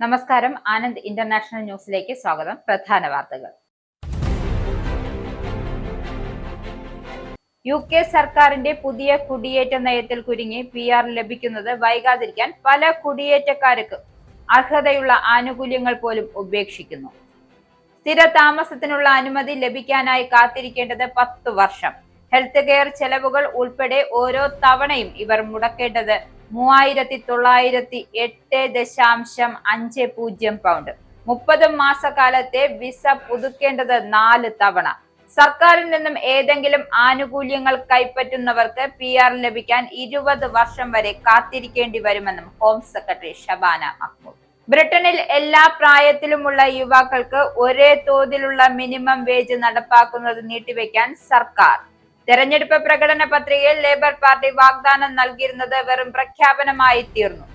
നമസ്കാരം. ആനന്ദ് ഇന്റർനാഷണൽ ന്യൂസിലേക്ക് സ്വാഗതം. പ്രധാന വാർത്തകൾ. UK സർക്കാരിന്റെ പുതിയ കുടിയേറ്റ നയത്തിൽ കുരുങ്ങി PR ലഭിക്കുന്നത് വൈകാതിരിക്കാൻ പല കുടിയേറ്റക്കാർക്കും അർഹതയുള്ള ആനുകൂല്യങ്ങൾ പോലും ഉപേക്ഷിക്കുന്നു. സ്ഥിര താമസത്തിനുള്ള അനുമതി ലഭിക്കാനായി കാത്തിരിക്കേണ്ടത് 10 വർഷം. ഹെൽത്ത് കെയർ ചെലവുകൾ ഉൾപ്പെടെ ഓരോ തവണയും ഇവർ മുടക്കേണ്ടത് 3908.50 പൗണ്ട്. 30 മാസക്കാലത്തെ വിസ പുതുക്കേണ്ടത് 4 തവണ. സർക്കാരിൽ നിന്നും ഏതെങ്കിലും ആനുകൂല്യങ്ങൾ കൈപ്പറ്റുന്നവർക്ക് PR ലഭിക്കാൻ 20 വർഷം വരെ കാത്തിരിക്കേണ്ടി വരുമെന്നും ഹോം സെക്രട്ടറി ഷബാന മഹ്മൂദ്. ബ്രിട്ടനിൽ എല്ലാ പ്രായത്തിലുമുള്ള യുവാക്കൾക്ക് ഒരേ തോതിലുള്ള മിനിമം വേജ് നടപ്പാക്കുന്നത് നീട്ടിവെക്കാൻ സർക്കാർ. തെരഞ്ഞെടുപ്പ് പ്രകടന പത്രികയിൽ ലേബർ പാർട്ടി വാഗ്ദാനം നൽകിയിരുന്നത് വെറും പ്രഖ്യാപനമായി തീർന്നു.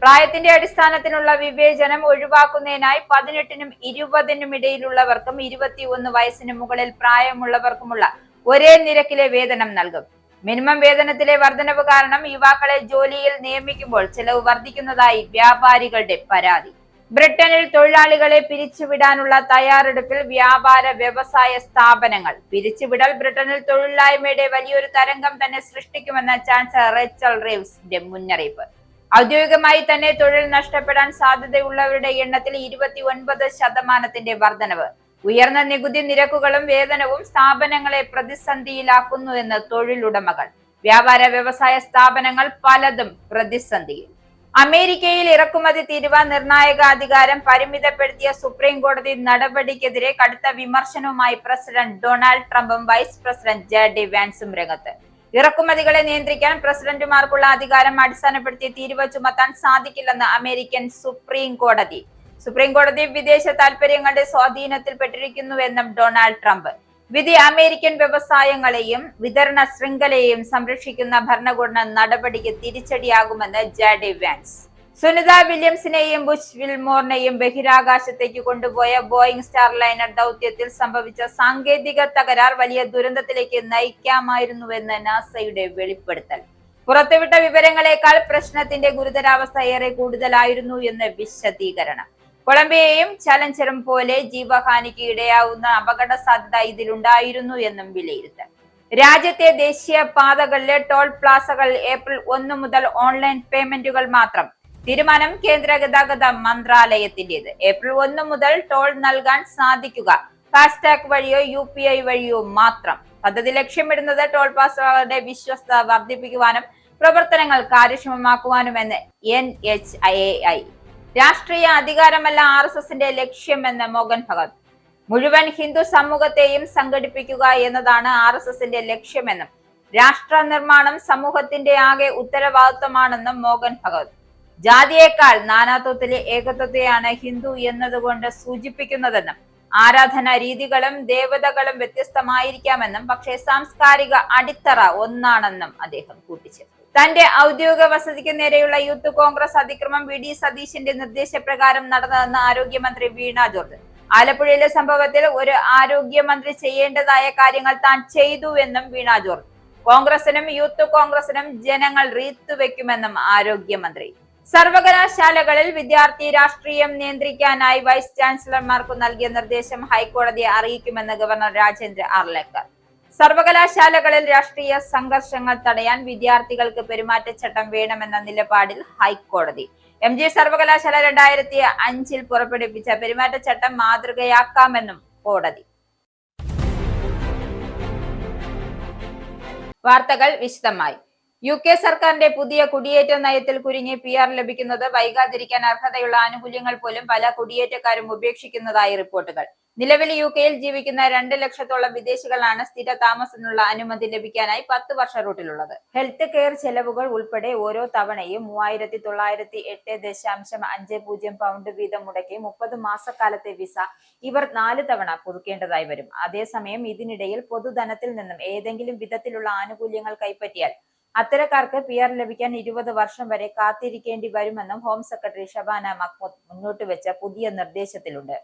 പ്രായത്തിന്റെ അടിസ്ഥാനത്തിലുള്ള വിവേചനം ഒഴിവാക്കുന്നതിനായി 18നും 20നും ഇടയിലുള്ളവർക്കും 21 വയസ്സിന് മുകളിൽ പ്രായമുള്ളവർക്കുമുള്ള ഒരേ നിരക്കിലെ വേതനം നൽകും. മിനിമം വേതനത്തിലെ വർധനവ് കാരണം യുവാക്കളെ ജോലിയിൽ നിയമിക്കുമ്പോൾ ചെലവ് വർദ്ധിക്കുന്നതായി വ്യാപാരികളുടെ പരാതി. ബ്രിട്ടനിൽ തൊഴിലാളികളെ പിരിച്ചുവിടാനുള്ള തയ്യാറെടുപ്പിൽ വ്യാപാര വ്യവസായ സ്ഥാപനങ്ങൾ. പിരിച്ചുവിടൽ ബ്രിട്ടനിൽ തൊഴിലില്ലായ്മയുടെ വലിയൊരു തരംഗം തന്നെ സൃഷ്ടിക്കുമെന്ന ചാൻസലർ റേച്ചൽ റീവ്സിന്റെ മുന്നറിയിപ്പ്. ഔദ്യോഗികമായി തന്നെ തൊഴിൽ നഷ്ടപ്പെടാൻ സാധ്യതയുള്ളവരുടെ എണ്ണത്തിൽ 29% വർധനവ്. ഉയർന്ന നികുതി നിരക്കുകളും വേതനവും സ്ഥാപനങ്ങളെ പ്രതിസന്ധിയിലാക്കുന്നു എന്ന് തൊഴിലുടമകൾ. വ്യാപാര വ്യവസായ സ്ഥാപനങ്ങൾ പലതും പ്രതിസന്ധിയിൽ. അമേരിക്കയിൽ ഇറക്കുമതി തീരുവ നിർണായക അധികാരം പരിമിതപ്പെടുത്തിയ സുപ്രീം കോടതി നടപടിക്കെതിരെ കടുത്ത വിമർശനവുമായി പ്രസിഡന്റ് ഡൊണാൾഡ് ട്രംപും വൈസ് പ്രസിഡന്റ് JD വാൻസും രംഗത്ത്. ഇറക്കുമതികളെ നിയന്ത്രിക്കാൻ പ്രസിഡന്റുമാർക്കുള്ള അധികാരം അടിസ്ഥാനപ്പെടുത്തി തീരുവ ചുമത്താൻ സാധിക്കില്ലെന്ന് അമേരിക്കൻ സുപ്രീം കോടതി. വിദേശ താൽപര്യങ്ങളുടെ സ്വാധീനത്തിൽപ്പെട്ടിരിക്കുന്നുവെന്നും ഡൊണാൾഡ് ട്രംപ്. വിധി അമേരിക്കൻ വ്യവസായങ്ങളെയും വിതരണ ശൃംഖലയെയും സംരക്ഷിക്കുന്ന ഭരണകൂട നടപടിക്ക് തിരിച്ചടിയാകുമെന്ന് JD വാൻസ്. സുനിത വില്യംസിനെയും ബുഷ് വിൽമോറിനെയും ബഹിരാകാശത്തേക്ക് കൊണ്ടുപോയ ബോയിംഗ് സ്റ്റാർലൈനർ ദൗത്യത്തിൽ സംഭവിച്ച സാങ്കേതിക തകരാർ വലിയ ദുരന്തത്തിലേക്ക് നയിക്കാമായിരുന്നുവെന്ന് നാസയുടെ വെളിപ്പെടുത്തൽ. പുറത്തുവിട്ട വിവരങ്ങളെക്കാൾ പ്രശ്നത്തിന്റെ ഗുരുതരാവസ്ഥ ഏറെ കൂടുതലായിരുന്നു എന്ന് വിശദീകരണം. കൊളംബിയയും ചലഞ്ചറും പോലെ ജീവഹാനിക്ക് ഇടയാവുന്ന അപകട സാധ്യത ഇതിലുണ്ടായിരുന്നു എന്നും വിലയിരുത്തൽ. രാജ്യത്തെ ദേശീയ പാതകളിലെ ടോൾ പ്ലാസകൾ ഏപ്രിൽ 1 മുതൽ ഓൺലൈൻ പേയ്മെന്റുകൾ മാത്രം. തീരുമാനം കേന്ദ്ര ഗതാഗത മന്ത്രാലയത്തിന്റേത്. ഏപ്രിൽ 1 മുതൽ ടോൾ നൽകാൻ സാധിക്കുക ഫാസ്ടാഗ് വഴിയോ UPI വഴിയോ മാത്രം. പദ്ധതി ലക്ഷ്യമിടുന്നത് ടോൾ പ്ലാസകളുടെ വിശ്വസ്തത വർദ്ധിപ്പിക്കുവാനും പ്രവർത്തനങ്ങൾ കാര്യക്ഷമമാക്കുവാനുമെന്ന് NHAI. രാഷ്ട്രീയ അധികാരമല്ല RSSന്റെ ലക്ഷ്യമെന്ന് മോഹൻ ഭഗവത്. മുഴുവൻ ഹിന്ദു സമൂഹത്തെയും സംഘടിപ്പിക്കുക എന്നതാണ് RSSന്റെ ലക്ഷ്യമെന്നും രാഷ്ട്ര നിർമ്മാണം സമൂഹത്തിന്റെ ആകെ ഉത്തരവാദിത്വമാണെന്നും മോഹൻ ഭഗവത്. ജാതിയേക്കാൾ നാനാത്വത്തിലെ ഏകത്വത്തെയാണ് ഹിന്ദു എന്നതുകൊണ്ട് സൂചിപ്പിക്കുന്നതെന്നും ആരാധനാ രീതികളും ദേവതകളും വ്യത്യസ്തമായിരിക്കാമെന്നും പക്ഷേ സാംസ്കാരിക അടിത്തറ ഒന്നാണെന്നും അദ്ദേഹം കൂട്ടിച്ചേർത്തു. തന്റെ ഔദ്യോഗിക വസതിക്ക് നേരെയുള്ള യൂത്ത് കോൺഗ്രസ് അതിക്രമം VD സതീശന്റെ നിർദ്ദേശപ്രകാരം നടന്നതെന്ന് ആരോഗ്യമന്ത്രി വീണ ജോർജ്. ആലപ്പുഴയിലെ സംഭവത്തിൽ ഒരു ആരോഗ്യമന്ത്രി ചെയ്യേണ്ടതായ കാര്യങ്ങൾ താൻ ചെയ്തുവെന്നും വീണ ജോർജ്. കോൺഗ്രസിനും യൂത്ത് കോൺഗ്രസിനും ജനങ്ങൾ റീത്തുവെക്കുമെന്നും ആരോഗ്യമന്ത്രി. സർവകലാശാലകളിൽ വിദ്യാർത്ഥി രാഷ്ട്രീയം നിയന്ത്രിക്കാനായി വൈസ് ചാൻസലർമാർക്ക് നൽകിയ നിർദ്ദേശം ഹൈക്കോടതിയെ അറിയിക്കുമെന്ന് ഗവർണർ രാജേന്ദ്ര ആർലേക്കർ. സർവകലാശാലകളിൽ രാഷ്ട്രീയ സംഘർഷങ്ങൾ തടയാൻ വിദ്യാർത്ഥികൾക്ക് പെരുമാറ്റച്ചട്ടം വേണമെന്ന നിലപാടിൽ ഹൈക്കോടതി. MG സർവകലാശാല 2005 പുറപ്പെടുവിച്ച പെരുമാറ്റച്ചട്ടം മാതൃകയാക്കാമെന്നും കോടതി. വാർത്തകൾ വിശദമായി. UK സർക്കാരിന്റെ പുതിയ കുടിയേറ്റ നയത്തിൽ കുരുങ്ങി PR ലഭിക്കുന്നത് വൈകാതിരിക്കാൻ അർഹതയുള്ള ആനുകൂല്യങ്ങൾ പോലും പല കുടിയേറ്റക്കാരും ഉപേക്ഷിക്കുന്നതായി റിപ്പോർട്ടുകൾ. നിലവിൽ UKയിൽ ജീവിക്കുന്ന 2 ലക്ഷത്തോളം വിദേശികളാണ് സ്ഥിര താമസത്തിനുള്ള അനുമതി ലഭിക്കാനായി 10 വർഷ റൂട്ടിലുള്ളത്. ഹെൽത്ത് കെയർ ചെലവുകൾ ഉൾപ്പെടെ ഓരോ തവണയും 3908.50 പൗണ്ട് വീതം മുടക്കി 30 മാസക്കാലത്തെ വിസ ഇവർ 4 തവണ പുതുക്കേണ്ടതായി വരും. അതേസമയം ഇതിനിടയിൽ പൊതുധനത്തിൽ നിന്നും ഏതെങ്കിലും വിധത്തിലുള്ള ആനുകൂല്യങ്ങൾ കൈപ്പറ്റിയാൽ അത്തരക്കാർക്ക് PR ലഭിക്കാൻ 20 വർഷം വരെ കാത്തിരിക്കേണ്ടി വരുമെന്നും ഹോം സെക്രട്ടറി ഷബാന മഹ്മൂദ് മുന്നോട്ട് വെച്ച പുതിയ നിർദ്ദേശത്തിലുണ്ട്.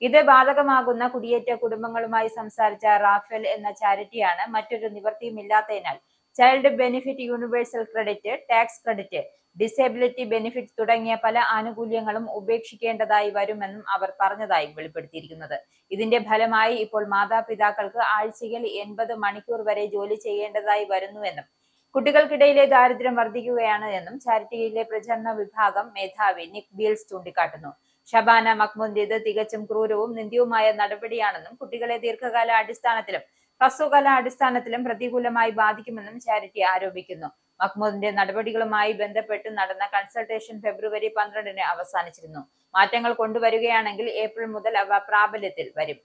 ഇത് ബാധകമാകുന്ന കുടിയേറ്റ കുടുംബങ്ങളുമായി സംസാരിച്ച റാഫേൽ എന്ന ചാരിറ്റിയാണ് മറ്റൊരു നിവൃത്തിയുമില്ലാത്തതിനാൽ child benefit, universal credit, tax credit, disability benefits തുടങ്ങിയ പല ആനുകൂല്യങ്ങളും ഉപേക്ഷിക്കേണ്ടതായി വരുമെന്നും അവർ പറഞ്ഞതായും വെളിപ്പെടുത്തിയിരിക്കുന്നത്. ഇതിന്റെ ഫലമായി ഇപ്പോൾ മാതാപിതാക്കൾക്ക് ആഴ്ചയിൽ 80 മണിക്കൂർ വരെ ജോലി ചെയ്യേണ്ടതായി വരുന്നുവെന്നും കുട്ടികൾക്കിടയിലെ ദാരിദ്ര്യം വർദ്ധിക്കുകയാണ് എന്നും ചാരിറ്റിയിലെ പ്രചരണ വിഭാഗം മേധാവി നിക് ബീൽസ് ചൂണ്ടിക്കാട്ടുന്നു. ഷബാന മഹ്മൂദിന്റെ ഇത് തികച്ചും ക്രൂരവും നിന്ദ്യവുമായ നടപടിയാണെന്നും കുട്ടികളെ ദീർഘകാല അടിസ്ഥാനത്തിലും ഹ്രസ്വകാല അടിസ്ഥാനത്തിലും പ്രതികൂലമായി ബാധിക്കുമെന്നും ചാരിറ്റി ആരോപിക്കുന്നു. മഹ്മൂദിന്റെ നടപടികളുമായി ബന്ധപ്പെട്ട് നടന്ന കൺസൾട്ടേഷൻ ഫെബ്രുവരി 12-ന് അവസാനിച്ചിരുന്നു. മാറ്റങ്ങൾ കൊണ്ടുവരികയാണെങ്കിൽ ഏപ്രിൽ മുതൽ അവ പ്രാബല്യത്തിൽ വരും.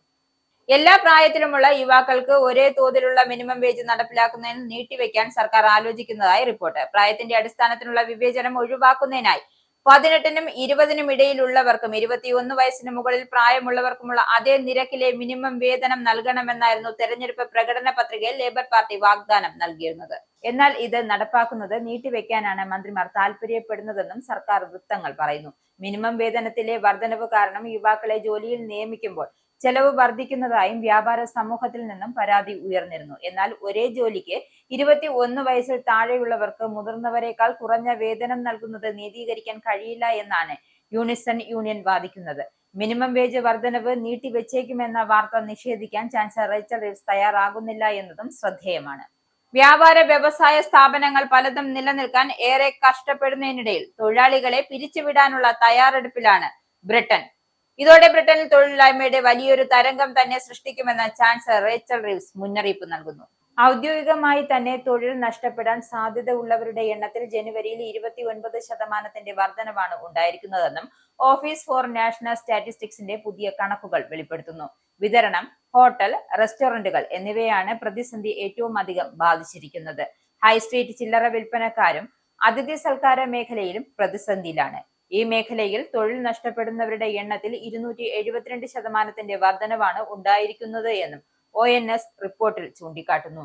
എല്ലാ പ്രായത്തിലുമുള്ള യുവാക്കൾക്ക് ഒരേ തോതിലുള്ള മിനിമം വേജ് നടപ്പിലാക്കുന്നതിന് നീട്ടിവെക്കാൻ സർക്കാർ ആലോചിക്കുന്നതായി റിപ്പോർട്ട്. പ്രായത്തിന്റെ അടിസ്ഥാനത്തിലുള്ള വിവേചനം ഒഴിവാക്കുന്നതിനായി 18-നും 20-നും ഇടയിലുള്ളവർക്കും 21 വയസ്സിന് മുകളിൽ പ്രായമുള്ളവർക്കുമുള്ള അതേ നിരക്കിലെ മിനിമം വേതനം നൽകണമെന്നായിരുന്നു തെരഞ്ഞെടുപ്പ് പ്രകടന പത്രികയിൽ ലേബർ പാർട്ടി വാഗ്ദാനം നൽകിയിരുന്നത്. എന്നാൽ ഇത് നടപ്പാക്കുന്നത് നീട്ടിവെക്കാനാണ് മന്ത്രിമാർ താൽപര്യപ്പെടുന്നതെന്നും സർക്കാർ വൃത്തങ്ങൾ പറയുന്നു. മിനിമം വേതനത്തിലെ വർധനവ് കാരണം യുവാക്കളെ ജോലിയിൽ നിയമിക്കുമ്പോൾ ചെലവ് വർദ്ധിക്കുന്നതായും വ്യാപാര സമൂഹത്തിൽ നിന്നും പരാതി ഉയർന്നിരുന്നു. എന്നാൽ ഒരേ ജോലിക്ക് 21 വയസ്സിൽ താഴെയുള്ളവർക്ക് മുതിർന്നവരെക്കാൾ കുറഞ്ഞ വേതനം നൽകുന്നത് നീതീകരിക്കാൻ കഴിയില്ല എന്നാണ് യൂണിസൺ യൂണിയൻ വാദിക്കുന്നത്. മിനിമം വേജ് വർധനവ് നീട്ടിവെച്ചേക്കുമെന്ന വാർത്ത നിഷേധിക്കാൻ ചാൻസലർ റേച്ചൽ റീവ്സ് തയ്യാറാകുന്നില്ല എന്നതും ശ്രദ്ധേയമാണ്. വ്യാപാര വ്യവസായ സ്ഥാപനങ്ങൾ പലതും നിലനിൽക്കാൻ ഏറെ കഷ്ടപ്പെടുന്നതിനിടയിൽ തൊഴിലാളികളെ പിരിച്ചുവിടാനുള്ള തയ്യാറെടുപ്പിലാണ് ബ്രിട്ടൻ. ഇതോടെ ബ്രിട്ടനിൽ തൊഴിലില്ലായ്മയുടെ വലിയൊരു തരംഗം തന്നെ സൃഷ്ടിക്കുമെന്ന് ചാൻസലർ റേച്ചൽ റീവ്സ് മുന്നറിയിപ്പ് നൽകുന്നു. ഔദ്യോഗികമായി തന്നെ തൊഴിൽ നഷ്ടപ്പെടാൻ സാധ്യത ഉള്ളവരുടെ എണ്ണത്തിൽ ജനുവരിയിൽ 29% വർധനവാണ് ഉണ്ടായിരിക്കുന്നതെന്നും ഓഫീസ് ഫോർ നാഷണൽ സ്റ്റാറ്റിസ്റ്റിക്സിന്റെ പുതിയ കണക്കുകൾ വെളിപ്പെടുത്തുന്നു. വിതരണം, ഹോട്ടൽ, റെസ്റ്റോറന്റുകൾ എന്നിവയാണ് പ്രതിസന്ധി ഏറ്റവും അധികം ബാധിച്ചിരിക്കുന്നത്. ഹൈസ്ട്രീറ്റ് ചില്ലറ വിൽപ്പനക്കാരും അതിഥി സൽക്കാര മേഖലയിലും പ്രതിസന്ധിയിലാണ്. ഈ മേഖലയിൽ തൊഴിൽ നഷ്ടപ്പെടുന്നവരുടെ എണ്ണത്തിൽ 272% വർധനവാണ് ഉണ്ടായിരിക്കുന്നത് എന്നും ONS റിപ്പോർട്ടിൽ ചൂണ്ടിക്കാട്ടുന്നു.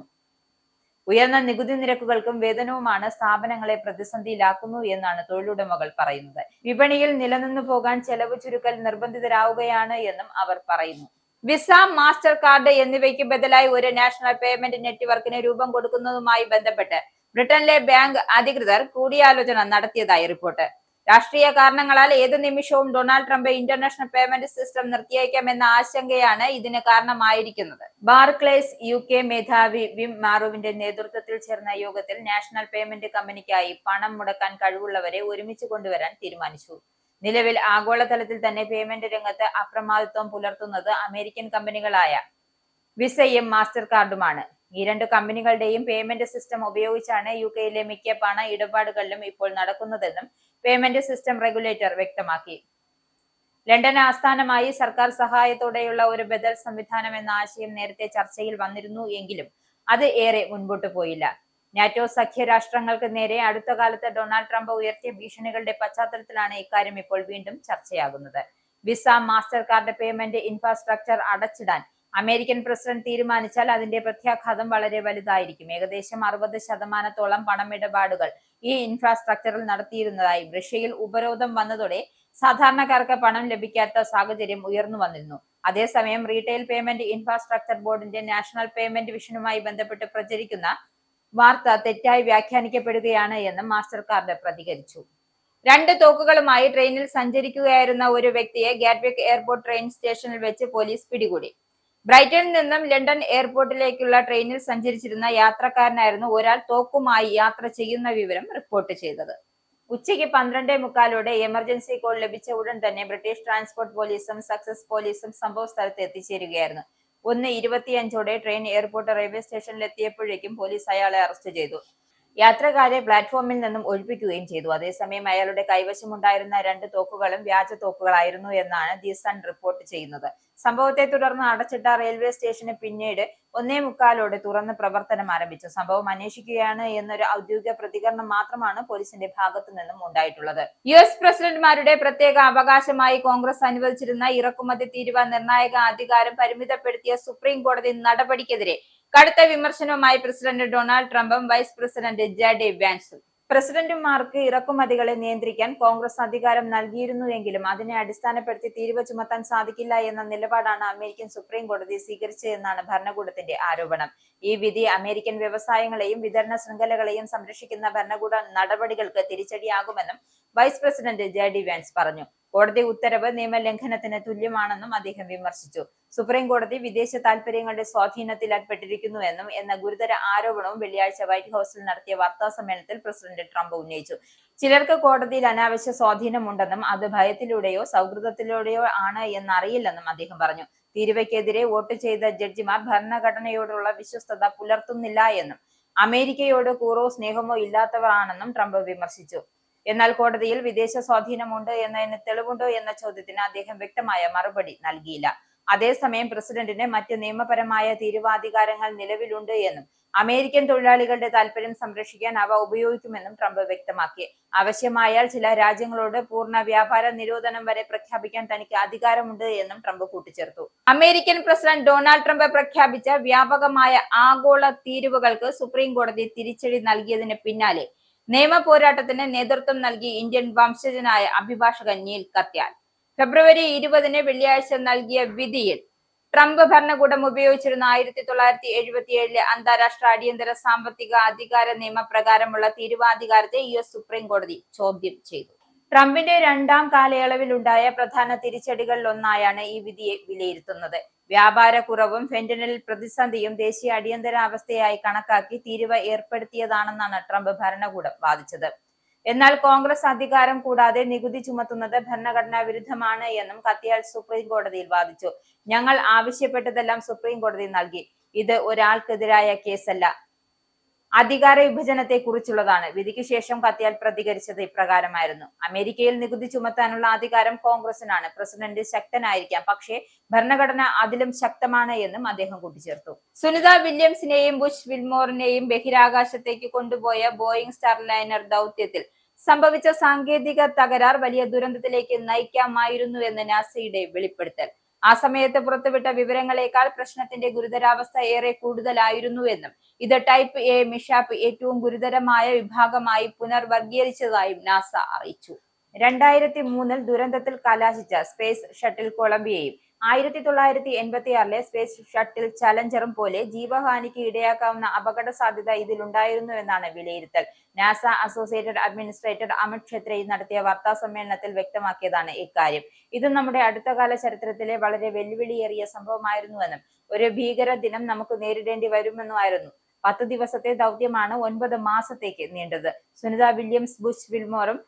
ഉയർന്ന നികുതി നിരക്കുകൾക്കും വേതനവുമാണ് സ്ഥാപനങ്ങളെ പ്രതിസന്ധിയിലാക്കുന്നു എന്നാണ് തൊഴിലുടമകൾ പറയുന്നത്. വിപണിയിൽ നിലനിന്നു പോകാൻ ചെലവ് ചുരുക്കൽ നിർബന്ധിതരാവുകയാണ് എന്നും അവർ പറയുന്നു. വിസ, മാസ്റ്റർ കാർഡ് എന്നിവയ്ക്ക് ബദലായി ഒരു നാഷണൽ പേയ്മെന്റ് നെറ്റ്വർക്കിന് രൂപം കൊടുക്കുന്നതുമായി ബന്ധപ്പെട്ട് ബ്രിട്ടനിലെ ബാങ്ക് അധികൃതർ കൂടിയാലോചന നടത്തിയതായി റിപ്പോർട്ട്. രാഷ്ട്രീയ കാരണങ്ങളാൽ ഏത് നിമിഷവും Donald Trump international payment system നിർത്തിയേക്കാമെന്ന ആശങ്കയാണ് ഇതിന് കാരണമായിരിക്കുന്നത്. ബാർക്ലേസ് UK മേധാവി വിം മാറോവിന്റെ നേതൃത്വത്തിൽ ചേർന്ന യോഗത്തിൽ നാഷണൽ പേയ്മെന്റ് കമ്പനിക്കായി പണം മുടക്കാൻ കഴിവുള്ളവരെ ഒരുമിച്ച് കൊണ്ടുവരാൻ തീരുമാനിച്ചു. നിലവിൽ ആഗോളതലത്തിൽ തന്നെ പേയ്മെന്റ് രംഗത്ത് അപ്രമാദിത്വം പുലർത്തുന്നത് അമേരിക്കൻ കമ്പനികളായ വിസയും മാസ്റ്റർ കാർഡുമാണ്. ഈ രണ്ട് കമ്പനികളുടെയും പേയ്മെന്റ് സിസ്റ്റം ഉപയോഗിച്ചാണ് UK-യിലെ മിക്ക പണ ഇടപാടുകളിലും ഇപ്പോൾ നടക്കുന്നതെന്നും പേയ്മെന്റ് സിസ്റ്റം റെഗുലേറ്റർ വ്യക്തമാക്കി. ലണ്ടൻ ആസ്ഥാനമായി സർക്കാർ സഹായത്തോടെയുള്ള ഒരു ബദൽ സംവിധാനം എന്ന ആശയം നേരത്തെ ചർച്ചയിൽ വന്നിരുന്നു എങ്കിലും അത് ഏറെ മുൻപോട്ട് പോയില്ല. നാറ്റോ സഖ്യ രാഷ്ട്രങ്ങൾക്ക് നേരെ അടുത്ത കാലത്ത് ഡൊണാൾഡ് ട്രംപ് ഉയർത്തിയ ഭീഷണികളുടെ പശ്ചാത്തലത്തിലാണ് ഇക്കാര്യം ഇപ്പോൾ വീണ്ടും ചർച്ചയാകുന്നത്. Visa, Mastercard payment infrastructure അടച്ചിടാൻ അമേരിക്കൻ പ്രസിഡന്റ് തീരുമാനിച്ചാൽ അതിന്റെ പ്രത്യാഘാതം വളരെ വലുതായിരിക്കും. ഏകദേശം 60% പണമിടപാടുകൾ ഈ ഇൻഫ്രാസ്ട്രക്ചറിൽ നടത്തിയിരുന്നതായി റഷ്യയിൽ ഉപരോധം വന്നതോടെ സാധാരണക്കാർക്ക് പണം ലഭിക്കാത്ത സാഹചര്യം ഉയർന്നു വന്നിരുന്നു. അതേസമയം റീറ്റെയിൽ പേയ്മെന്റ് ഇൻഫ്രാസ്ട്രക്ചർ ബോർഡിന്റെ നാഷണൽ പേയ്മെന്റ് വിഷനുമായി ബന്ധപ്പെട്ട് പ്രചരിക്കുന്ന വാർത്ത തെറ്റായി വ്യാഖ്യാനിക്കപ്പെടുകയാണ് എന്ന് മാസ്റ്റർ കാർഡ് പ്രതികരിച്ചു. 2 തോക്കുകളുമായി ട്രെയിനിൽ സഞ്ചരിക്കുകയായിരുന്ന ഒരു വ്യക്തിയെ ഗാറ്റ്വിക് എയർപോർട്ട് ട്രെയിൻ സ്റ്റേഷനിൽ വെച്ച് പോലീസ് പിടികൂടി. ബ്രൈറ്റണിൽ നിന്നും ലണ്ടൻ എയർപോർട്ടിലേക്കുള്ള ട്രെയിനിൽ സഞ്ചരിച്ചിരുന്ന യാത്രക്കാരനായിരുന്നു ഒരാൾ തോക്കുമായി യാത്ര ചെയ്യുന്ന വിവരം റിപ്പോർട്ട് ചെയ്തത്. ഉച്ചയ്ക്ക് 12:45 എമർജൻസി കോൾ ലഭിച്ച ഉടൻ തന്നെ ബ്രിട്ടീഷ് ട്രാൻസ്പോർട്ട് പോലീസും സക്സസ് പോലീസും സംഭവ സ്ഥലത്ത് എത്തിച്ചേരുകയായിരുന്നു. 1:25 ട്രെയിൻ എയർപോർട്ട് റെയിൽവേ സ്റ്റേഷനിൽ എത്തിയപ്പോഴേക്കും പോലീസ് അയാളെ അറസ്റ്റ് ചെയ്തു. യാത്രക്കാരെ പ്ലാറ്റ്ഫോമിൽ നിന്നും ഒഴിപ്പിക്കുകയും ചെയ്തു. അതേസമയം അയാളുടെ കൈവശമുണ്ടായിരുന്ന 2 തോക്കുകളും വ്യാജ തോക്കുകളായിരുന്നു എന്നാണ് ദി സൺ റിപ്പോർട്ട് ചെയ്യുന്നത്. സംഭവത്തെ തുടർന്ന് അടച്ചിട്ട റെയിൽവേ സ്റ്റേഷന് പിന്നീട് 1:45 തുറന്ന് പ്രവർത്തനം ആരംഭിച്ചു. സംഭവം അന്വേഷിക്കുകയാണ് എന്നൊരു ഔദ്യോഗിക പ്രതികരണം മാത്രമാണ് പോലീസിന്റെ ഭാഗത്തു നിന്നും ഉണ്ടായിട്ടുള്ളത്. US പ്രസിഡന്റുമാരുടെ പ്രത്യേക അവകാശമായി കോൺഗ്രസ് അനുവദിച്ചിരുന്ന ഇറക്കുമതി തീരുവ നിർണായക അധികാരം പരിമിതപ്പെടുത്തിയ സുപ്രീം കോടതി നടപടിക്കെതിരെ കടുത്ത വിമർശനവുമായി പ്രസിഡന്റ് ഡൊണാൾഡ് ട്രംപും വൈസ് പ്രസിഡന്റ് JD വാൻസും. പ്രസിഡന്റുമാർക്ക് ഇറക്കുമതികളെ നിയന്ത്രിക്കാൻ കോൺഗ്രസ് അധികാരം നൽകിയിരുന്നുവെങ്കിലും അതിനെ അടിസ്ഥാനപ്പെടുത്തി തീരുവ ചുമത്താൻ സാധിക്കില്ല എന്ന നിലപാടാണ് അമേരിക്കൻ സുപ്രീം കോടതി സ്വീകരിച്ചതെന്നാണ് ഭരണകൂടത്തിന്റെ ആരോപണം. ഈ വിധി അമേരിക്കൻ വ്യവസായങ്ങളെയും വിതരണ ശൃംഖലകളെയും സംരക്ഷിക്കുന്ന ഭരണകൂട നടപടികൾക്ക് തിരിച്ചടിയാകുമെന്നും വൈസ് പ്രസിഡന്റ് JD വാൻസ് പറഞ്ഞു. കോടതി ഉത്തരവ് നിയമലംഘനത്തിന് തുല്യമാണെന്നും അദ്ദേഹം വിമർശിച്ചു. സുപ്രീം കോടതി വിദേശ താൽപര്യങ്ങളുടെ സ്വാധീനത്തിൽപ്പെട്ടിരിക്കുന്നുവെന്നും എന്ന ഗുരുതര ആരോപണവും വെള്ളിയാഴ്ച വൈറ്റ് ഹൌസിൽ നടത്തിയ വാർത്താ സമ്മേളനത്തിൽ പ്രസിഡന്റ് ട്രംപ് ഉന്നയിച്ചു. ചിലർക്ക് കോടതിയിൽ അനാവശ്യ സ്വാധീനമുണ്ടെന്നും അത് ഭയത്തിലൂടെയോ സൗഹൃദത്തിലൂടെയോ ആണ് എന്നറിയില്ലെന്നും അദ്ദേഹം പറഞ്ഞു. തീരുവയ്ക്കെതിരെ വോട്ട് ചെയ്ത ജഡ്ജിമാർ ഭരണഘടനയോടുള്ള വിശ്വസ്തത പുലർത്തുന്നില്ല എന്നും അമേരിക്കയോട് കൂറോ സ്നേഹമോ ഇല്ലാത്തവരാണെന്നും ട്രംപ് വിമർശിച്ചു. എന്നാൽ കോടതിയിൽ വിദേശ സ്വാധീനമുണ്ട് എന്നതിന് തെളിവുണ്ടോ എന്ന ചോദ്യത്തിന് അദ്ദേഹം വ്യക്തമായ മറുപടി നൽകിയില്ല. അതേസമയം പ്രസിഡന്റിന് മറ്റ് നിയമപരമായ തീരുവാധികാരങ്ങൾ നിലവിലുണ്ട് എന്നും അമേരിക്കൻ തൊഴിലാളികളുടെ താൽപര്യം സംരക്ഷിക്കാൻ അവ ഉപയോഗിക്കുമെന്നും ട്രംപ് വ്യക്തമാക്കി. ആവശ്യമായാൽ ചില രാജ്യങ്ങളോട് പൂർണ്ണ വ്യാപാര നിരോധനം വരെ പ്രഖ്യാപിക്കാൻ തനിക്ക് അധികാരമുണ്ട് എന്നും ട്രംപ് കൂട്ടിച്ചേർത്തു. അമേരിക്കൻ പ്രസിഡന്റ് ഡൊണാൾഡ് ട്രംപ് പ്രഖ്യാപിച്ച വ്യാപകമായ ആഗോള തീരുവകൾക്ക് സുപ്രീം കോടതി തിരിച്ചടി നൽകിയതിന് പിന്നാലെ നിയമ പോരാട്ടത്തിന് നേതൃത്വം നൽകി ഇന്ത്യൻ വംശജനായ അഭിഭാഷകൻ നീൽ കത്യാൽ ഫെബ്രുവരി 20 വെള്ളിയാഴ്ച നൽകിയ വിധിയിൽ ട്രംപ് ഭരണകൂടം ഉപയോഗിച്ചിരുന്ന 1977 അന്താരാഷ്ട്ര അടിയന്തര സാമ്പത്തിക അധികാര നിയമപ്രകാരമുള്ള തീരുവാധികാരത്തെ US സുപ്രീം കോടതി ചോദ്യം ചെയ്തു. ട്രംപിന്റെ രണ്ടാം കാലയളവിലുണ്ടായ പ്രധാന തിരിച്ചടികളിലൊന്നായാണ് ഈ വിധിയെ വിലയിരുത്തുന്നത്. വ്യാപാര കുറവും ഫെന്റനിൽ പ്രതിസന്ധിയും ദേശീയ അടിയന്തരാവസ്ഥയായി കണക്കാക്കി തീരുവ ഏർപ്പെടുത്തിയതാണെന്നാണ് ട്രംപ് ഭരണകൂടം വാദിച്ചത്. എന്നാൽ കോൺഗ്രസ് അധികാരം കൂടാതെ നികുതി ചുമത്തുന്നത് ഭരണഘടനാ വിരുദ്ധമാണ് എന്നും കത്യാൽ സുപ്രീം കോടതിയിൽ വാദിച്ചു. ഞങ്ങൾ ആവശ്യപ്പെട്ടതെല്ലാം സുപ്രീം കോടതി നൽകി. ഇത് ഒരാൾക്കെതിരായ കേസല്ല, അധികാര വിഭജനത്തെ കുറിച്ചുള്ളതാണ്. വിധിക്ക് ശേഷം കത്യാൽ പ്രതികരിച്ചത് ഇപ്രകാരമായിരുന്നു: അമേരിക്കയിൽ നികുതി ചുമത്താനുള്ള അധികാരം കോൺഗ്രസിനാണ്. പ്രസിഡന്റ് ശക്തനായിരിക്കാം, പക്ഷേ ഭരണഘടന അതിലും ശക്തമാണ് എന്നും അദ്ദേഹം കൂട്ടിച്ചേർത്തു. സുനിത വില്യംസിനെയും ബുഷ് വിൽമോറിനെയും ബഹിരാകാശത്തേക്ക് കൊണ്ടുപോയ ബോയിംഗ് സ്റ്റാർലൈനർ ദൗത്യത്തിൽ സംഭവിച്ച സാങ്കേതിക തകരാർ വലിയ ദുരന്തത്തിലേക്ക് നയിക്കാമായിരുന്നുവെന്ന് നാസയുടെ വെളിപ്പെടുത്തൽ. ആ സമയത്ത് പുറത്തുവിട്ട വിവരങ്ങളെക്കാൾ പ്രശ്നത്തിന്റെ ഗുരുതരാവസ്ഥ ഏറെ കൂടുതലായിരുന്നുവെന്നും ഇത് ടൈപ്പ് എ മിഷാപ്പ് ഏറ്റവും ഗുരുതരമായ വിഭാഗമായി പുനർവർഗീകരിച്ചതായും നാസ അറിയിച്ചു. 2003 ദുരന്തത്തിൽ കലാശിച്ച സ്പേസ് ഷട്ടിൽ കൊളംബിയയും 1986 സ്പേസ് ഷട്ടിൽ ചലഞ്ചറും പോലെ ജീവഹാനിക്ക് ഇടയാക്കാവുന്ന അപകട സാധ്യത ഇതിലുണ്ടായിരുന്നുവെന്നാണ് വിലയിരുത്തൽ. നാസ അസോസിയേറ്റഡ് അഡ്മിനിസ്ട്രേറ്റർ അമിത് ഖത്രേ നടത്തിയ വാർത്താ സമ്മേളനത്തിൽ വ്യക്തമാക്കിയതാണ് ഇക്കാര്യം. ഇത് നമ്മുടെ അടുത്തകാല ചരിത്രത്തിലെ വളരെ വെല്ലുവിളിയേറിയ സംഭവമായിരുന്നുവെന്നും ഒരു ഭീകര ദിനം നമുക്ക് നേരിടേണ്ടി വരുമെന്നുമായിരുന്നു. 10 ദിവസത്തെ ദൗത്യമാണ് 9 മാസത്തേക്ക് നീണ്ടത്. സുനിത വില്യംസ് ബുഷ് വിൽമോറും